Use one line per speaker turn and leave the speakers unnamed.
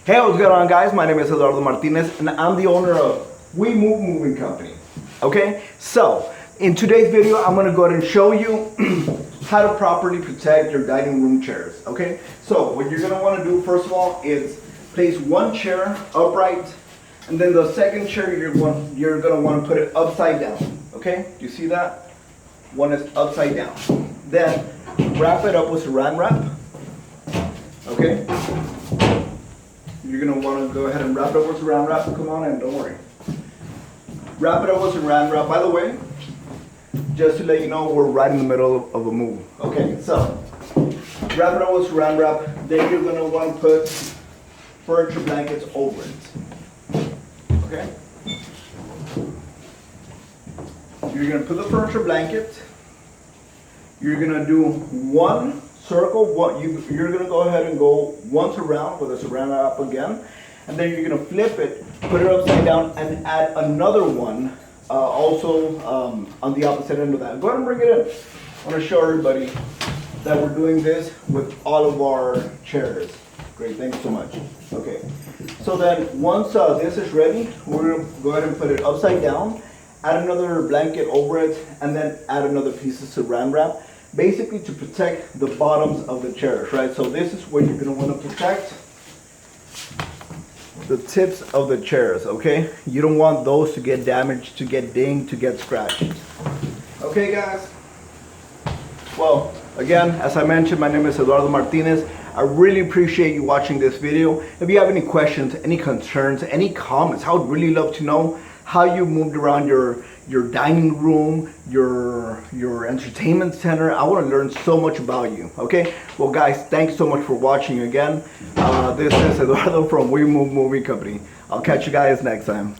Hey, what's going on, guys? My name is Eduardo Martinez and I'm the owner of We Move Moving Company. Okay, so in today's video I'm going to go ahead and show you how to properly protect your dining room chairs. Okay, so what you're going to want to do first of all is place one chair upright, and then the second chair you're going to want to put it upside down. Okay, do you see that? One is upside down. Then wrap it up with Saran wrap. Okay. You're going to want to go ahead and wrap it up with Saran wrap. Come on in, don't worry. Wrap it up with Saran wrap. By the way, just to let you know, we're right in the middle of a move. Okay, so wrap it up with Saran wrap. Then you're going to want to put furniture blankets over it. Okay? You're going to put the furniture blanket. You're going to do one circle. You're going to go ahead and go once around with a Saran wrap again, and then you're going to flip it, put it upside down, and add another one also on the opposite end of that. Go ahead and bring it in. I want to show everybody that we're doing this with all of our chairs. Great, thanks so much. Okay, so then once this is ready, we're going to go ahead and put it upside down, add another blanket over it, and then add another piece of Saran wrap, basically to protect the bottoms of the chairs, right? So this is where you're going to want to protect the tips of the chairs, okay? You don't want those to get damaged, to get dinged, to get scratched. Okay, guys? Well, again, as I mentioned, my name is Eduardo Martinez. I really appreciate you watching this video. If you have any questions, any concerns, any comments, I would really love to know how you moved around your dining room, your entertainment center. I want to learn so much about you. Okay, well guys, thanks so much for watching again. This is Eduardo from We Move Moving Company. I'll catch you guys next time.